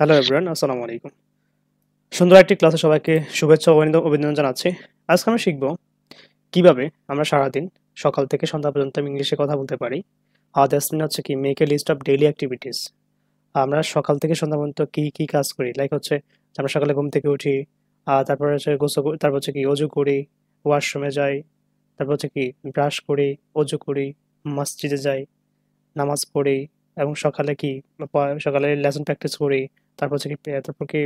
Hello everyone, আসসালামু আলাইকুম। সুন্দর একটি ক্লাসে সবাইকে শুভেচ্ছা ও অভিনন্দন জানাচ্ছি। আজকে আমরা শিখব কিভাবে আমরা সারাদিন সকাল থেকে সন্ধ্যা পর্যন্ত ইংলিশে কথা বলতে পারি। দ্যাটস মিন হচ্ছে কি make a list of daily activities. আমরা সকাল থেকে সন্ধ্যা পর্যন্ত কি কাজ করি, লাইক হচ্ছে আমরা সকালে ঘুম থেকে উঠি, তারপরে হচ্ছে তারপর হচ্ছে কি অজু করি, ওয়াশরুমে যাই, তারপর হচ্ছে কি ব্রাশ করি, অজু করি, মসজিদে যাই, নামাজ পড়ি এবং সকালে কি সকালে লেসন প্র্যাকটিস করি। তারপর কি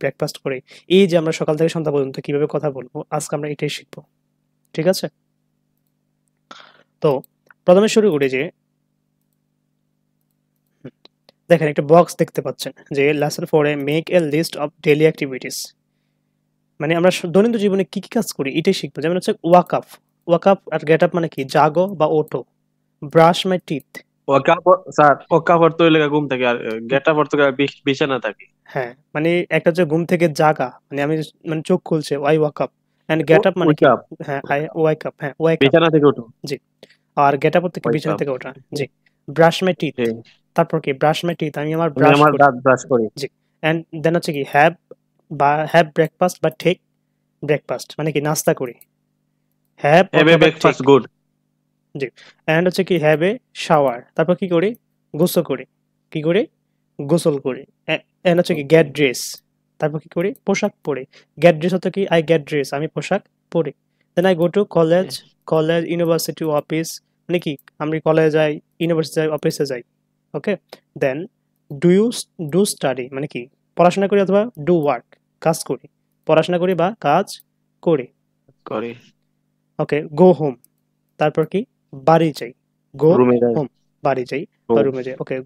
ব্রেকফাস্ট করি। এই যে আমরা সকাল থেকে সন্ধ্যা পর্যন্ত কিভাবে কথা বলবো, আজকে আমরা এটাই শিখবো। ঠিক আছে? তো প্রথমে শুরু করি যে দেখেন একটা বক্স দেখতে পাচ্ছেন যে লেসন 4 এ make a list of daily activities. মানে আমরা দৈনন্দিন জীবনে কি কাজ করি এটাই শিখবো। যেমন হচ্ছে ওয়াক আপ আর গেট আপ মানে কি জাগো বা ওঠো। Brush my teeth. ওকাপড় তো লেগে ঘুম থেকে আর গেটাপড় তো বিছানা থাকি। হ্যাঁ, মানে একটা হচ্ছে ঘুম থেকে জাগা, মানে আমি মানে চোখ খুলছে, I walk up. And get up মানে কি? ওইকাপ হ্যাঁ, আই ওয়াক আপ, হ্যাঁ ওয়াক আপ। বিছানা থেকে উঠো। জি। আর গেট আপ হচ্ছে কি বিছানা ওইকাপ থেকে ওঠা। জি। Brush my teeth. তারপর কি ব্রাশ মাই টিথ, আমি আমার আমি ব্রাশ আমার করি। দাঁত ব্রাশ করি। জি। অ্যান্ড দেন হচ্ছে কি হ্যাভ ব্রেকফাস্ট বা টেক ব্রেকফাস্ট মানে কি নাস্তা করি। হ্যাভ হ্যাভ এ অথবা টেক। Breakfast good. জি। অ্যান্ড হচ্ছে কি হ্যাভ এ শাওয়ার। তারপর কি করি? গোসল করি। কি করি? গোসল করি। অ্যান্ড হচ্ছে কি গেট ড্রেস। তারপর কি করি? পোশাক পরি। গেট ড্রেস হতো কি আই গেট ড্রেস, আমি পোশাক পরি। Then I go to college, university, office মানে কি আমি কলেজে যাই, ইউনিভার্সিটি যাই, অফিসে যাই। Okay? Then do you do study মানে কি পড়াশোনা করি অথবা ডু ওয়ার্ক কাজ করি। পড়াশোনা করি বা কাজ করি। করি। ওকে? Go home. তারপর কি? বাড়ি যাই। গো রুমে যাই। হোম, বাড়ি যাই ও বা রুমে যাই। ওকে,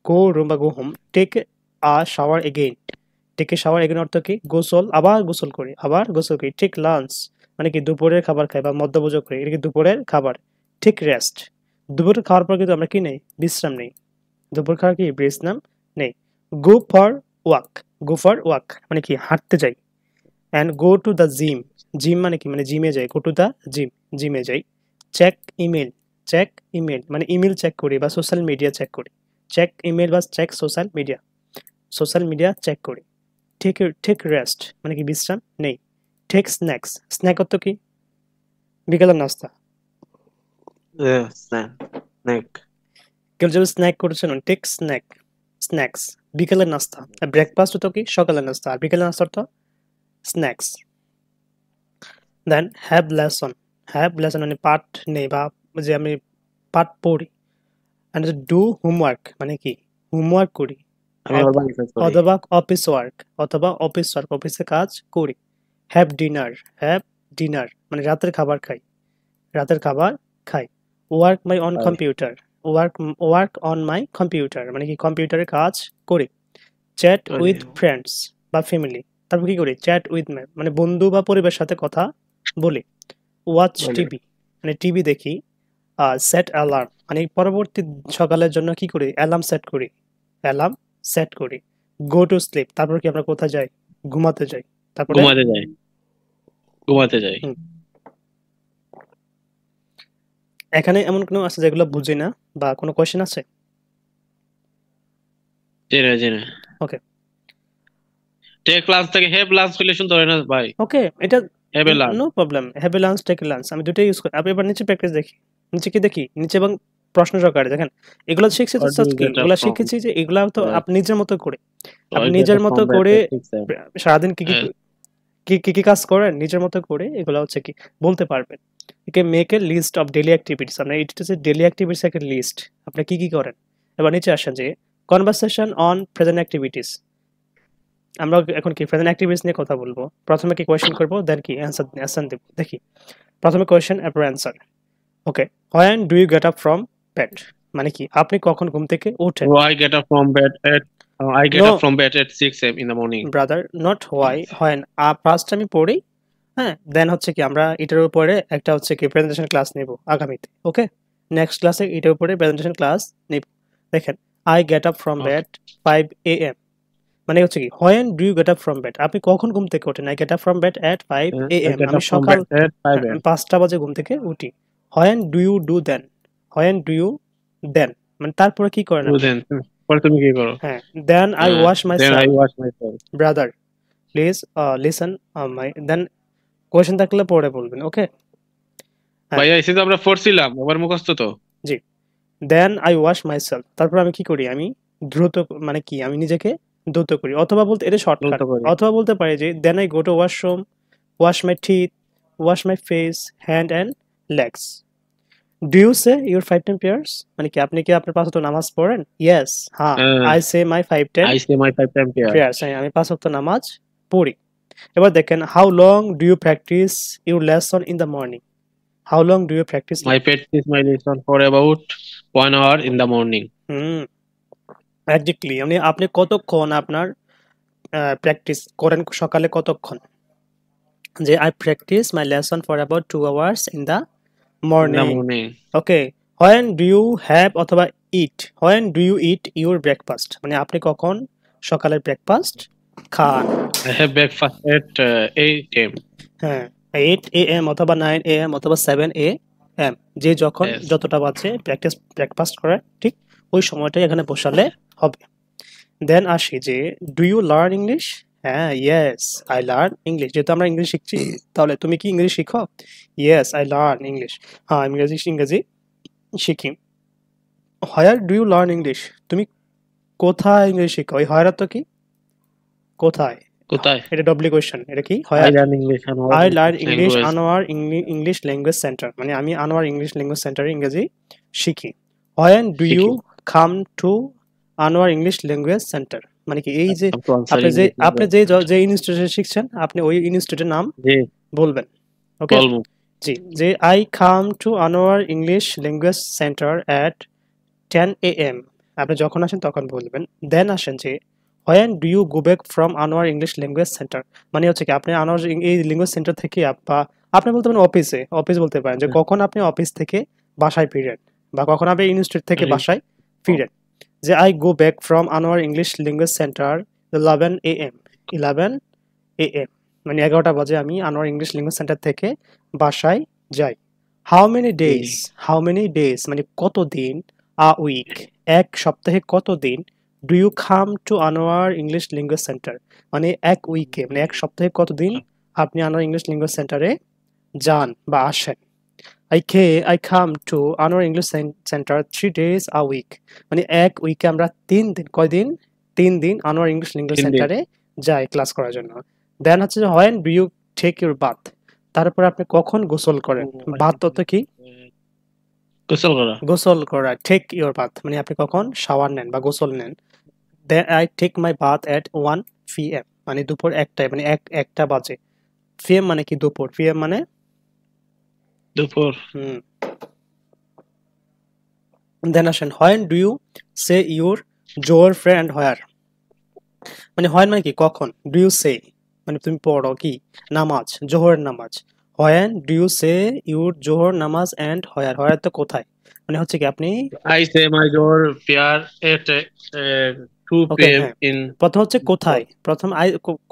গো রুম বা go home. Take shower again. Take a shower again অর্থ কি? গোসল, আবার গোসল করি, আবার গোসল করি। টেক লাঞ্চ মানে কি দুপুরের খাবার খাই বা মধ্যভোজন করি, এটা কি দুপুরের খাবার। টেক রেস্ট, দুপুরের খাওয়ার পর কিন্তু আমরা কি নেই? বিশ্রাম নেই। দুপুর খাওয়ার কি বিশ্রাম নেই। Go for walk, go for walk মানে কি হাঁটতে যাই। And go to the gym, gym মানে কি মানে জিমে যাই। গো টু দ্য জিম, জিমে যাই। চেক ইমেল, চেক ইমেল মানে ইমেল চেক করি বা সোশ্যাল মিডিয়া চেক করি। চেক ইমেল বা চেক সোশ্যাল মিডিয়া চেক করি। টেক টেক রেস্ট মানে কি বিশ্রাম নেই। টেক স্ন্যাক্স, স্ন্যাক অর্থ কি? বিকেলের নাস্তা। স্ন্যাক। কেউ যদি স্ন্যাক করেছেন, টেক স্ন্যাক্স বিকেলের নাস্তা। ব্রেকফাস্ট হতো কি সকালের নাস্তা, আর বিকেলের নাস্তা অর্থ স্ন্যাক্স। দেন হ্যাভ লেসন মানে পাঠ নেই বা যে আমি পাঠ পড়ি। অ্যান্ড ডু হোমওয়ার্ক মানে কি হোমওয়ার্ক করি। আমি আবার অথ- বাড়ি কাজ করি। অথবা অফিস ওয়ার্ক অফিসে কাজ করি। হ্যাভ ডিনার, হ্যাভ ডিনার মানে রাতের খাবার খাই, রাতের খাবার খাই। ওয়ার্ক মাই অন তাই। Computer, work work on my computer মানে কি কম্পিউটারে কাজ করি। চ্যাট করি। উইথ ফ্রেন্ডস বা ফ্যামিলি। তারপর কি করি? চ্যাট উইথ মানে বন্ধু বা পরিবারের সাথে কথা বলি। ওয়াচ বলি। টিভি মানে টিভি দেখি। সেট অ্যালার্ম মানে পরবর্তী সকালের জন্য কি করি? অ্যালার্ম সেট করি। গো টু স্লিপ তারপর কি আমরা কোথায় যাই? ঘুমাতে যাই। তারপরে ঘুমাতে যাই। ঘুমাতে যাই। হুম, এখানে এমন কোনো আছে যেগুলো বুঝি না বা কোনো কোয়েশ্চেন আছে? জেনে জেনে ওকে, টেক লাঞ্চ থেকে হ্যাভ লাঞ্চ করলে শুনতে হয় না ভাই। ওকে, এটা have a lunch. No problem. Have a lunch, take a lunch আমি দুটোই ইউজ করি। আপনি এবার নিচে প্র্যাকটিস দেখি। নিচে কি দেখি? নিচে এবং প্রশ্ন সহকারে দেখেন। এগুলো শিখছি তো Or do জাস্ট you কি get up এগুলো from শিখেছি যে এগুলা তো bed? আপনি নিজের মতো করে, So আপনি I get নিজের up মতো from bed করে at 6 a.m. সারাদিন কি Uh, কি কাজ করেন নিজের মতো করে এগুলো হচ্ছে কি বলতে পারবেন। একে make a list of daily activities, আপনার এটা হচ্ছে ডেইলি অ্যাক্টিভিটিস একটা লিস্ট। আপনি কি করেন? এবার নিচে আসেন যে কনভারসেশন অন প্রেজেন্ট অ্যাক্টিভিটিস। আমরা এখন কি প্রেজেন্ট অ্যাক্টিভিটিস নিয়ে কথা বলবো। প্রথমে কি কোয়েশ্চেন করবো, দেন কি অ্যান্সার দেব। দেখি প্রথমে কোয়েশ্চেন এরপর answer. Okay, when do you get up from bed মানে কি আপনি কখন ঘুম থেকে ওঠেন? so I get up from bed at I get up no from bed at 6 a.m. in the morning. Brother, not why, when. First আমি পড়ি, হ্যাঁ, দেন হচ্ছে কি আমরা এটার উপরে একটা হচ্ছে কি প্রেজেন্টেশন ক্লাস নেব আগামীতে। ওকে, নেক্সট ক্লাসে এটার উপরে প্রেজেন্টেশন ক্লাস নেব। দেখেন, I get up from Okay. Bed 5 a.m. মানে হচ্ছে কি when do you get up from bed, আপনি কখন ঘুম থেকে ওঠেন? I get up from bed at five a I m get আমি up from সকাল, bed at 5 হ্যাঁ, আমি a.m. 5টা বাজে ঘুম থেকে উঠি। When do you do then, when do you then মানে তারপরে কি করেন Do আপনি? then. পরে তুমি কি করো? হ্যাঁ, then I wash my then I self. Wash myself. Brother please listen my then question থাকলে পরে বলবেন, ওকে? হ্যাঁ, ভাইয়া এসে তো আমরা পড়ছিলাম, আবার মুখস্থ তো। জি। Then I wash myself, তারপর আমি কি করি, আমি দ্রুত, মানে কি, আমি নিজেকে দ্রুত করি, অথবা বলতে এটা শর্টকাট, বলতে পারি। অথবা বলতে পারি যে then I go to washroom, wash my teeth, wash my face, hand and legs. Do you say your 5-10 prayers? মানে কি আপনি কি আপনার 5 ওয়াক্ত নামাজ পড়েন? ইয়েস, হ্যাঁ, I say my 5-10 I say my 5 time prayer. prayers, হ্যাঁ, আমি 5 ওয়াক্ত নামাজ পড়ি। এবার দেখেন, how long do you practice your lesson in the morning? How long do you practice? My practice my lesson for about 1 hour in the morning. Hmm, exactly, মানে আপনি কতক্ষণ আপনার প্র্যাকটিস করেন সকালে কতক্ষণ? যে I practice my lesson for about 2 hours in the in the morning. Morning. Okay, when do you have অথবা eat, when do you eat your breakfast, মানে আপনি কখন সকালের ব্রেকফাস্ট খান? I have breakfast at 8 a.m. হ্যাঁ, 8 AM অথবা 9 AM অথবা 7 AM, যে যখন Yes. যতটা বাজে ব্রেকফাস্ট করে, ঠিক ওই সময়টাই এখানে বসালে হবে। দেন আসি যে ডু ইউ লার্ন ইংলিশ? হ্যাঁ, ইয়েস আই লার্ন ইংলিশ, যেহেতু আমরা ইংলিশ শিখছি, তাহলে তুমি কি ইংলিশ শিখো? ইয়েস আই লার্ন ইংলিশ, হ্যাঁ, আমি ইংরেজি শিখি। Where do you learn English? তুমি কোথায় ইংলিশ শিখো? ওই হোয়ার অর্থ কি? কোথায়? কোথায়? এটা ডবলি কোয়েশ্চেন, এটা কি I where? Learn English and I learn English language. Anwar English language centre, মানে আমি আনোয়ার ইংলিশ ল্যাঙ্গুয়েজ সেন্টারে ইংরেজি শিখি। হোয়েন ডু ইউ শিখি। Come to Anwar English language centre, মানে কি এই যে Come to answer আপনি যে English আপনি language যে center. যে ইনস্টিটিউটে শিখছেন, আপনি ওই ইনস্টিটিউটের নাম জি, বলবেন, ওকে? বলবো। জি, যে I come to Anwar English language centre at 10 AM, আপনি যখন আসেন তখন বলবেন। দেন আসেন যে when do you go back from Anwar English language centre, মানে হচ্ছে কি আপনি আনোয়ার এই ল্যাঙ্গুয়েজ সেন্টার থেকে বা আপনি বলতে পারেন অফিস বলতে পারেন যে কখন আপনি অফিস থেকে বাসায় ফিরেন, বা কখন আপনি ইনস্টিটিউট থেকে বাসায় ফিরেন। যে I go back from Anwar English language centre 11 AM, 11 AM, মানে 11টা বাজে আমি আনোয়ার ইংলিশ ল্যাঙ্গুয়েজ সেন্টার থেকে বাসায় যাই। হাউ মেনি ডেজ মানে কত দিন, আ উইক এক সপ্তাহে কত দিন, do you come to Anwar English language centre, মানে এক উইকে, মানে এক সপ্তাহে কতদিন আপনি আনোয়ার ইংলিশ ল্যাঙ্গুয়েজ সেন্টারে যান বা আসেন। I come to Anwar English centre 3 days a week, মানে এক উইকে আমরা 3 দিন, কয়দিন, 3 দিন আনোয়ার ইংলিশ ল্যাঙ্গুয়েজ 3 দিন। সেন্টারে যাই ক্লাস করার জন্য। দেন হচ্ছে যে when do you take your bath, তারপরে আপনি কখন গোসল করেন? বাথ তো কি? গোসল করা। গোসল করা, টেক ইউর বাথ, মানে আপনি কখন শাওয়ার নেন বা গোসল নেন। Then I take my bath at 1 PM, মানে দুপুর 1টায়, মানে একটা বাজে। PM মানে কি দুপুর, PM মানে দুপুর। হুম। দেন আসেন when do you say your Zuhr friend where, মানে হোয়েন মানে কি কখন, ডু ইউ সে মানে তুমি পড়ো কি নামাজ, জোহরের নামাজ। When do you say your Zuhr namaz and হোয়ার, হোয়ার তো কোথায়, মানে হচ্ছে কি আপনি, আই সে মাই জোর পেয়ার এট ওকে 2 p.m. হ্যাঁ, ইন। প্রথম হচ্ছে কোথায়, প্রথম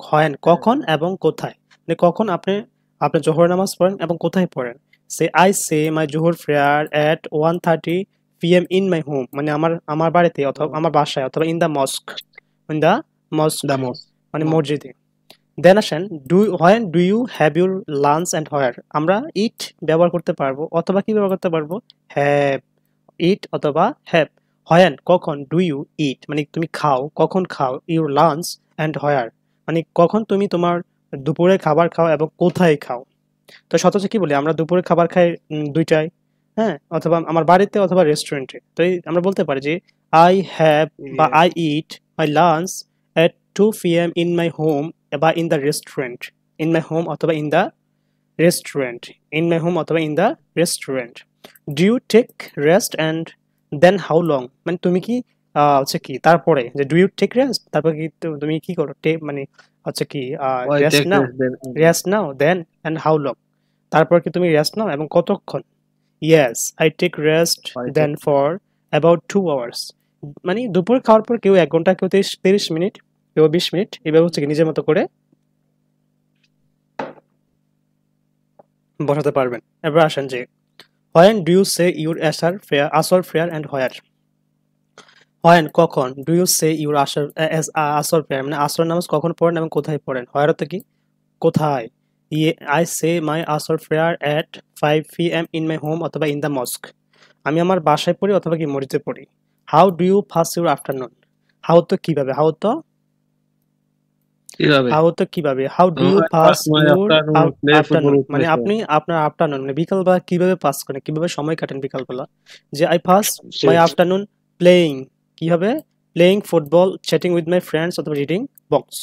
হোয়েন কখন এবং কোথায়, মানে কখন আপনি আপনি জোহর নামাজ পড়েন এবং কোথায় পড়েন। I say my Zuhr prayer at 1:30 PM in my home, মানে আমার বাড়িতে অথবা আমার বাসায়, অথবা in the mosque, the most. মানে মসজিদে। দেন আসেন when do you have your lunch and where, আমরা ইট ব্যবহার করতে পারবো, অথবা কি ব্যবহার করতে পারবো, হ্যাভ, ইট অথবা হ্যাভ। হোয়েন কখন, ডু ইউ ইট মানে তুমি খাও, কখন খাও, ইউর লাঞ্চ অ্যান্ড হোয়ার মানে কখন তুমি তোমার দুপুরে খাবার খাও এবং কোথায় খাও। তো সচরাচর কি বলি আমরা, দুপুরে খাবার খাই 2টায়, হ্যাঁ, অথবা আমার বাড়িতে অথবা রেস্টুরেন্টে। তো আমরা বলতে পারি যে আই হ্যাভ বা I eat my lunch at 2 PM in my home, বা in the restaurant, in my home অথবা in the restaurant, in my home অথবা in the restaurant. Do you take rest and then how long, মানে তুমি কি হচ্ছে কি তারপরে, যে ডু ইউ টেক রেস্ট, তারপর কি তুমি কি করো, মানে হচ্ছে কি ওই রেস্ট টেক নাও, রেস্ট দেন। রেস্ট নাও দেন অ্যান্ড হাউ লং, তারপর কি তুমি রেস্ট নাও এবং কতক্ষণ। Yes I take rest then for about 2 hours, মানে দুপুর খাওয়ার পর কেউ 1 ঘন্টা, কেউ 30 মিনিট, কেউ 20 মিনিট, এভাবে হচ্ছে কি নিজের মতো করে বসাতে পারবেন। এবার আসেন যে when do you say your Asr prayer and where, হয় কখন do you say your Asr prayer মানে আসর নামাজ কখন পড়েন এবং কোথায় পড়েন? হয়ের অর্থ কি? কোথায়? I say my Asr prayer at 5 p.m. In my home অথবা ইন দ্য মস্ক। আমি আমার বাসায় পড়ি অথবা কি মসজিদে পড়ি। How do you pass your afternoon? How তো কিভাবে, কিভাবে? How do you I pass pass my your afternoon play football afternoon with my মানে friend. আপনি আপনার আফটারনুন মানে বিকালবেলা কিভাবে পাস করেন, কিভাবে সময় কাটেন বিকালবেলা? যে আই পাস মাই শেষ। আফটারনুন প্লেয়িং, কি হবে? Playing football, chatting with my friends অথবা রিডিং বক্স।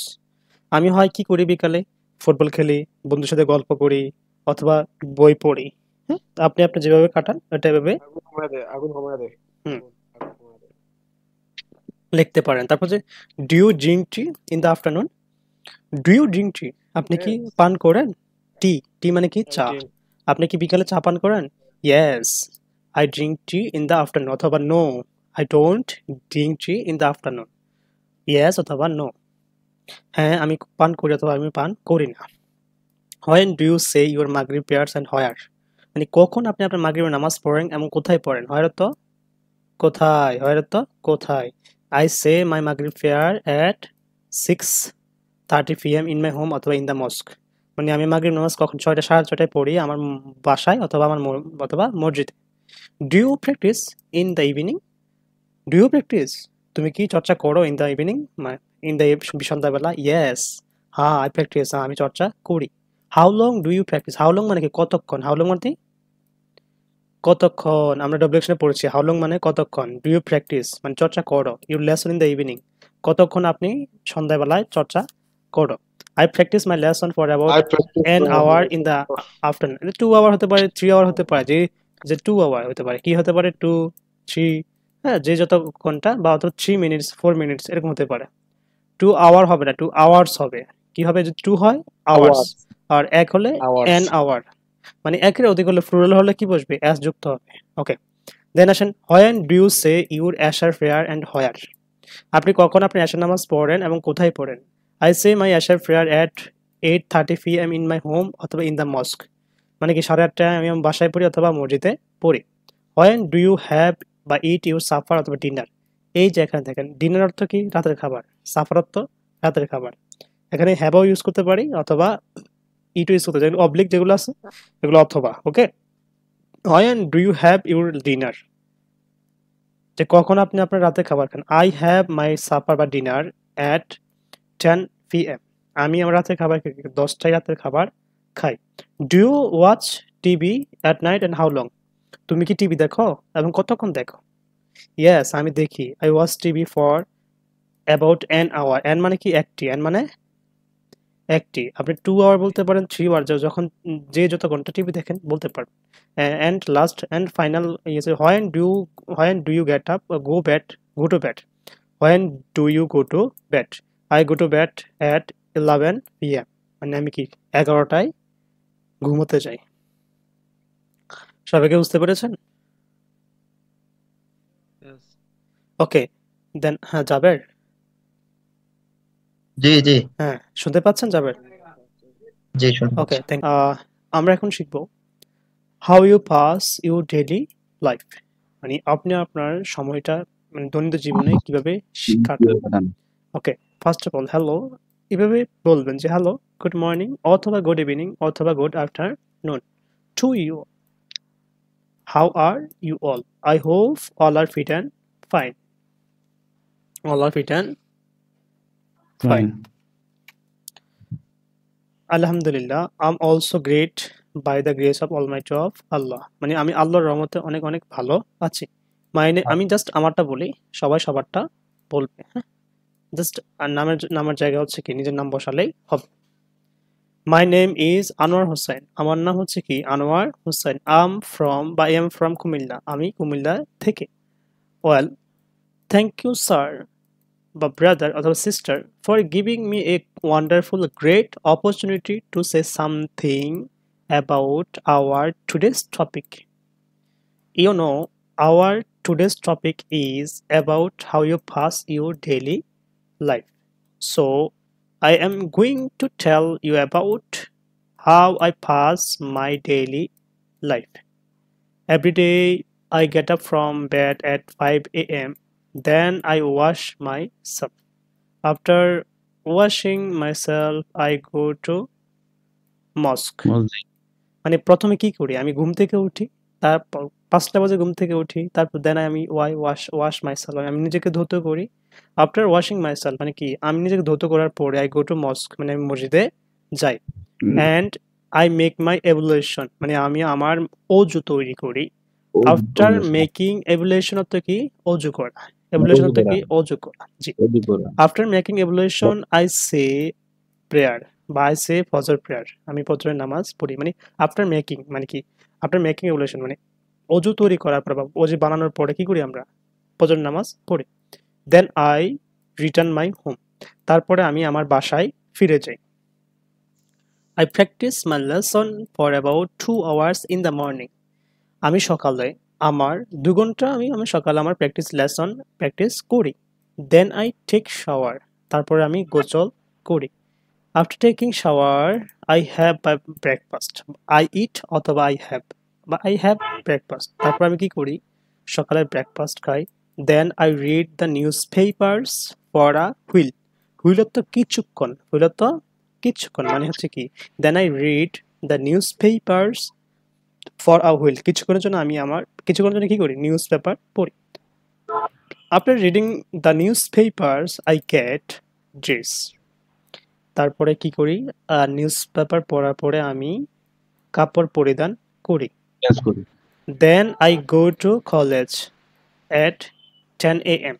আমি হয় কি করি বিকালে? ফুটবল খেলি, বন্ধুর সাথে গল্প করি অথবা বই পড়ি। হ্যাঁ, আপনি আপনি যেভাবে কাটান ওটা এভাবে আগুন কমায় দে, আগুন কমায় দে। হুম আগুন, আগুন কমায় দে। লিখতে পারেন। তারপর যে do you drink tea in the afternoon? Do you drink tea? আপনি কি Yes, পান করেন? টি, টি মানে কি? I চা। drink. আপনি কি বিকালে চা পান করেন? Yes, I drink tea in the afternoon অথবা no, I don't drink tea in the afternoon. Yes অথবা নো। হ্যাঁ, আমি পান করি অথবা আমি পান করি না। When do you say your Maghrib prayers and where? মানে কখন আপনি আপনার মাগরিবের নামাজ পড়েন এবং কোথায় পড়েন? হয় তো কোথায়, হয় তো কোথায়? আই সে মাই মাগরিব prayer at 6:30 p.m. In my home অথবা ইন দ্য মস্ক। মানে আমি মাগরিব নামাজ কখন 6:30 পড়ি আমার বাসায় অথবা আমার অথবা মসজিদে। Do you practice in the evening? Do you practice? তুমি কি চর্চা করো in the evening in the সন্ধ্যাবেলা? ইয়েস, হ্যাঁ আই প্র্যাকটিস, হ্যাঁ আমি চর্চা করি। How long do you practice? How long মানে কি? কতক্ষণ? হাউ লং মানে কতক্ষণ? আমরা ডব্লিউশনে পড়েছি হাউ লং মানে কতক্ষণ। ডু ইউ প্র্যাকটিস মানে চর্চা করো। Your lesson in the evening, কতক্ষণ আপনি সন্ধ্যাবেলায় চর্চা করো। I practice my lesson for about I practice an my hour in lesson. The afternoon. 2 hour হতে পারে, 3 আওয়ার হতে পারে, যে যে 2 আওয়ার হতে পারে, কি হতে পারে? 2, 3, হ্যাঁ যে যত ঘন্টা বা অত 3 মিনিটস 4 মিনিটস এরকম হতে পারে। 2 আওয়ার হবে না, 2 আওয়ার্স হবে। কি হবে? যে 2 হয় আওয়ার্স, Hours, আর এক হলে এন hours. আওয়ার। মানে একের অধিক হলে প্লুরাল হলে কি বসবে? এস যুক্ত হবে। ওকে, দেন আসেন when do you say your Isha prayer and where? আপনি কখন আপনি এশার নামাজ পড়েন এবং কোথায় পড়েন? আই সে মাই এশার prayer at 8:30 p.m. In my home অথবা ইন দ্য মস্ক। মানে কি 8:30টায় আমি আমার বাসায় পড়ি অথবা মসজিদে পড়ি। হোয়েন ডু ইউ হ্যাভ বা ইট ইউর সাফার অথবা ডিনার? এই যে এখানে দেখেন ডিনার অর্থ কি? রাতের খাবার। সাফার অর্থ রাতের খাবার। এখানে হ্যাভও ইউজ করতে পারি অথবা ইটও ইউজ করতে পারি। যেগুলো অবলিক যেগুলো আছে এগুলো অথবা। Okay, when do you have your dinner? যে কখন আপনি আপনার রাতে খাবার খান? আই হ্যাভ মাই সাপার বা ডিনার অ্যাট 10 p.m. আমি আমার রাতের খাবার খাই 10টায় রাতের খাবার খাই। Do you watch TV at night and how long? তুমি কি টিভি দেখো এবং কতক্ষণ দেখো? ইয়েস, আমি দেখি। I watch TV for about an hour. An মানে কি? একটি। অ্যান মানে একটি। আপনি 2 আওয়ার বলতে পারেন, 3 আওয়ার, যখন যে যত ঘন্টা টিভি দেখেন বলতে পারেন। অ্যান্ড লাস্ট অ্যান্ড ফাইনাল ইয়েছে when do you get up go to bed? When do you go to bed? I go to bed at 11 p.m. মানে আমি কি 11টায় ঘুমোতে যাই। সবাইকে বুঝতে পেরেছেন? Yes. ওকে, দেন হ্যাঁ জাবের, জি জি হ্যাঁ শুনতে পাচ্ছেন জাবের? জি শুনতে ওকে, পাচ্ছি। থ্যাংক। আমরা এখন শিখবো how you pass your daily life, মানে আপনি আপনার সময়টা মানে দৈনন্দিন জীবনে কিভাবে কাটান। Okay, first of all hello এভাবে বলবেন যে হ্যালো, গুড মর্নিং অথবা গুড ইভিনিং অথবা good afternoon to you. How are you all? I hope all are fit and fine. All are fit and fine. আলহামদুলিল্লাহ, I am also great by the grace of almighty of Allah. মানে আমি আল্লাহর রহমতে অনেক অনেক ভালো আছি। মানে আমি জাস্ট আমারটা বলি, সবাই সবারটা বলবে। হ্যাঁ, জাস্ট নামের জায়গা হচ্ছে কি নিজের নাম বসালেই হবে। My name is Anwar Hossain. আমার নাম হচ্ছে কি Anwar Hossain. I am from Comilla. আমি কুমিল্লা থেকে। ওয়েল, থ্যাংক ইউ স্যার বা ব্রাদার অথবা sister for giving me a wonderful great opportunity to say something about our today's topic. You know, our today's topic is about how you pass your daily life. So, I am going to tell you about how I pass my daily life. Every day, I get up from bed at 5 a.m. Then I wash myself. After washing myself, I go to mosque. মসজিদ মানে প্রথমে কি করি? আমি ঘুম থেকে উঠি। তারপর ৫টা বাজে ঘুম থেকে উঠি। তারপর দেন আমি ওয়াশ মাইসেলফ। আমি নিজেকে ধৌত করি। আফটার ওয়াশিং মাইসেলফ মানে কি? আমি নিজেকে ধৌত করার পরে I go to mosque মানে আমি মসজিদে যাই। And I make my ablution মানে আমি আমার অজু তৈরি করি। আফটার মেকিং ablution অর্থ কি? অজু করা। ablution অজু অর্থ করা। কি? অজু করা। জি। অজু করা। After making ablution I say prayer বা I say ফজর prayer আমি ফজরের নামাজ পড়ি। মানে আফটার মেকিং মানে কি? আফটার মেকিং ablution মানে অজু তৈরি করার পর বা অজু বানানোর পরে কি করি আমরা? ফজর নামাজ পড়ি। দেন I return my home তারপরে আমি আমার বাসায় ফিরে যাই। I practice my lesson for about 2 hours in the morning. আমি সকালে আমার 2 ঘন্টা আমি সকালে আমার প্র্যাকটিস করি। দেন I take shower তারপরে আমি গোসল করি। After taking shower, I have my breakfast. I eat অথবা I have breakfast. তারপর আমি কি করি? সকালের ব্রেকফাস্ট খাই। Then I read the newspapers for a while. Wheel অর্থ কিছুক্ষণ। মানে হচ্ছে কি? Then I read the newspapers for a while. কিছুক্ষণের জন্য কি করি? নিউজ পেপার পড়ি। After reading the newspapers, I get dressed. তারপরে কি করি? নিউজ পেপার পড়ার পরে আমি কাপড় পরিধান করি। চেঞ্জ করি। Then I go to college at 10 a.m.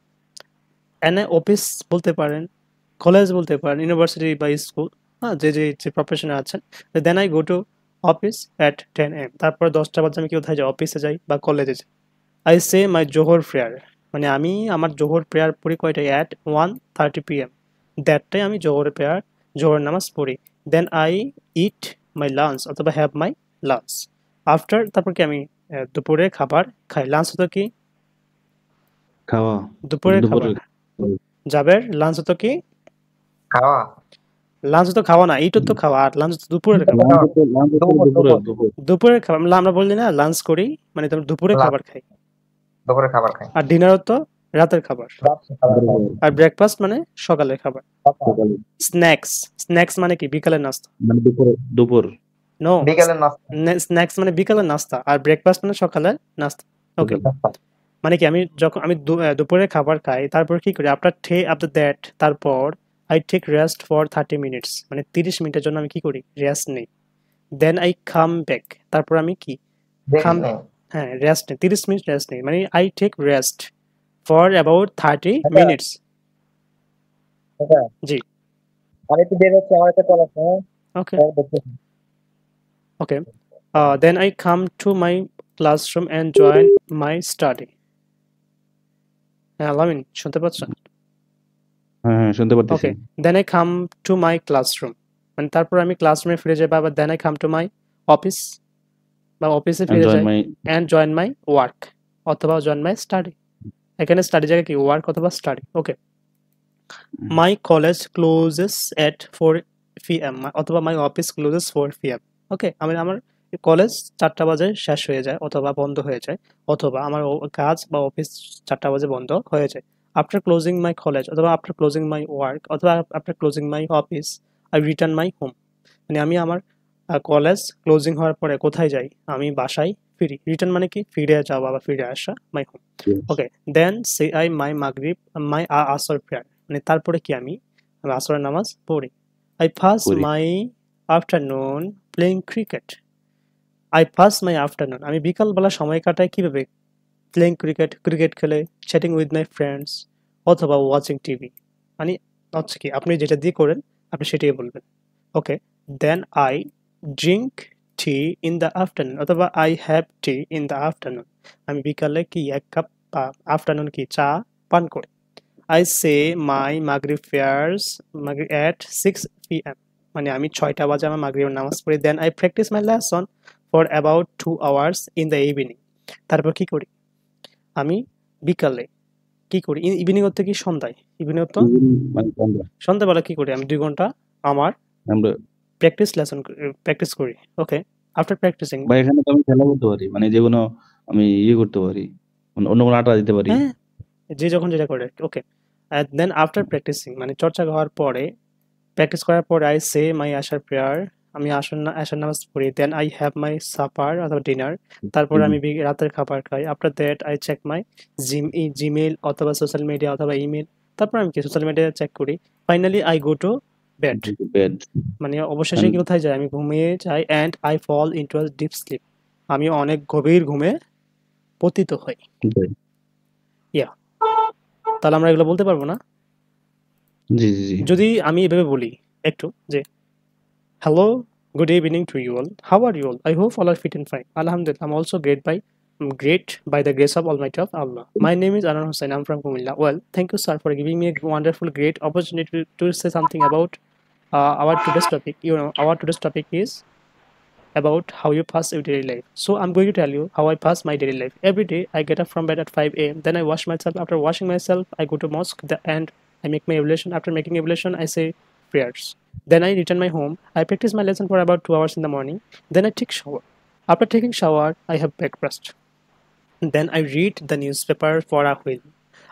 Office বলতে পারেন, কলেজ বলতে পারেন, ইউনিভার্সিটি বা স্কুল, হ্যাঁ, যে প্রফেশনে আছেন। Then I go to office at 10 a.m. তারপরে 10টা বাজে আমি কোথায় যাই? অফিসে যাই বা কলেজে যাই। I say my Johar prayer মানে আমি আমার জোহর প্রেয়ার পড়ি কয়টায়? at 1:30 p.m. দ্যাটটাই আমি জোহর নামাজ পড়ি। Then I eat my lunch অথবা have my lunch. After তারপর কি আমি দুপুরে খাবার খাই। লাঞ্চ হতো কি? খাওয়া। দুপুরের খাবার। জাবের লাঞ্চ হতো কি? খাওয়া। লাঞ্চ তো খাওয়া না, ইট তো খাওয়া, আর লাঞ্চ তো দুপুরের খাবার। দুপুরের খাবার আমরা বললি না লাঞ্চ করি মানে তুমি দুপুরে খাবার খাই। দুপুরে খাবার খাই। আর ডিনার তো রাতের খাবার। আর ব্রেকফাস্ট মানে সকালের খাবার। স্ন্যাক্স মানে কি? বিকালের নাস্তা। মানে দুপুর। নো, বিকালের নাস্তা। স্ন্যাক্স মানে বিকালের নাস্তা, আর ব্রেকফাস্ট মানে সকালের নাস্তা। ওকে, মানে কি আমি দুপুরে খাবার খাই, তারপর কি করি? আফটার দ্যাট তারপর I take rest for 30 minutes মানে 30 মিনিটের জন্য আমি কি করি? রেস্ট নেই। Then I come back তারপর আমি কি? রেস্ট নেই, 30 মিনিট রেস্ট নেই মানে I take rest for about 30 minutes. জি, আমি একটু বের হচ্ছে, আমার একটা কল আছে। Okay. Then I come to my classroom and join my study. হ্যাঁ, লামিন শুনতে পাচ্ছেন? হ্যাঁ, শুনতে পাচ্ছি। Okay. Then I come to my classroom. মানে তারপর আমি ক্লাসরুমে ফিরে যাই, বা then I come to my office বা অফিসে ফিরে যাই and join my work অথবা join my study. এখানে স্টাডি জায়গায় কি? ওয়ার্ক অথবা study. Okay. My college closes at 4 p.m. অথবা my office closes 4 p.m. ওকে, আমার কলেজ 4টা বাজে শেষ হয়ে যায় অথবা বন্ধ হয়ে যায়, অথবা আমার কাজ বা অফিস 4টা বাজে বন্ধ হয়ে যায়। After closing my college অথবা after closing my work অথবা after closing my office, I return my home মানে আমি আমার কলেজ ক্লোজিং হওয়ার পরে কোথায় যাই? আমি বাসায় ফিরি। রিটার্ন মানে কি? ফিরে যাওয়া বা ফিরে আসা, my home. Okay, then say I my Asr prayer মানে তারপরে কি আমি আসরের নামাজ পড়ি। I pass my afternoon playing cricket. আমি বিকালবেলা সময় কাটাই কিভাবে? প্লেইং ক্রিকেট খেলে, চ্যাটিং উইথ মাই ফ্রেন্ডস অথবা ওয়াচিং টিভি। মানে হচ্ছে কি, আপনি যেটা দিয়ে করেন আপনি সেটাই বলবেন। Okay, then I drink tea in the afternoon অথবা I have tea in the afternoon. আমি বিকালে কি 1 কাপ আফটারনুন কি চা পান করি। I say my Maghrib prayers at 6 p.m. মানে আমি 6টা বাজে আমার মাগরিবের নামাজ পড়ি। Then I practice my lesson for about 2 hours in the evening. তারপর কি করি? আমি বিকালে কি করি? ইভিনিং হতে কি? সন্ধ্যায়। ইভিনিং তো সন্ধ্যাবেলা কি করি? আমি 2 ঘন্টা আমার প্র্যাকটিস করি। ওকে, আফটার প্র্যাকটিসিং বা এখানে তো আমি খেলা করতে পারি, মানে যেকোনো আমি করতে পারি, অন্য কোনো আটা দিতে পারি। হ্যাঁ, যে যখন যেটা করে ওকে। অ্যান্ড দেন আফটার প্র্যাকটিসিং মানে চর্চা হওয়ার পরে, প্র্যাকটিস করার পরে আই সে মাই আশার প্রেয়ার, আমি আশার নামাজ পড়ি। Then I have my supper অথবা ডিনার, তারপর আমি রাতের খাবার খাই। After that I check my Gmail অথবা সোশ্যাল মিডিয়া অথবা ইমেল, তারপর আমি কি সোশ্যাল মিডিয়া চেক করি। Finally I go to bed, bed. মানে অবশেষে কি কোথায় যাই, আমি ঘুমিয়ে যাই। And I fall into a deep sleep, আমি অনেক গভীর ঘুমে পতিত হই। ইয়া, তাহলে আমরা এগুলো বলতে পারবো না? জি জি জি। যদি আমি এভাবে বলি একটু যে hello, good evening to you all. How are you all? I hope all are fit and fine. Alhamdulillah, I'm also great by the grace of Almighty of Allah. My name is Anan Hussain. I'm from Kumilla. Well, thank you, sir, for giving me a wonderful, great opportunity to say something about our today's topic. You know, our today's topic is about how you pass your daily life. So I'm going to tell you how I pass my daily life. Every day I get up from bed at 5 a.m. Then I wash myself. After washing myself, I go to mosque and I make my ablution. After making ablution, I say prayers. Then I return my home. I practice my lesson for about 2 hours in the morning. Then I take shower. After taking shower, I have breakfast. Then I read the newspaper for a while.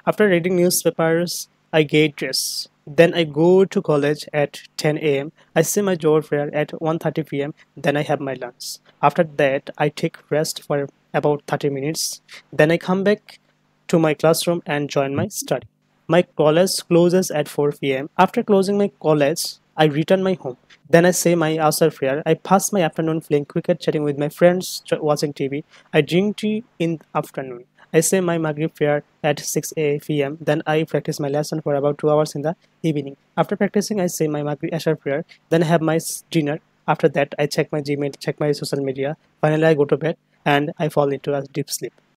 After reading newspapers, I get dressed. Then I go to college at 10 a.m. I say my Zohar prayer at 1:30 p.m. Then I have my lunch. After that, I take rest for about 30 minutes. Then I come back to my classroom and join my study. My college closes at 4 p.m. After closing my college, I return my home. Then I say my Asr prayer. I pass my afternoon playing cricket, chatting with my friends, watching TV. I drink tea in the afternoon. I say my Maghrib prayer at 6 p.m. Then I practice my lesson for about 2 hours in the evening. After practicing, I say my Maghrib Asher prayer. Then I have my dinner. After that, I check my Gmail, check my social media. Finally, I go to bed and I fall into a deep sleep.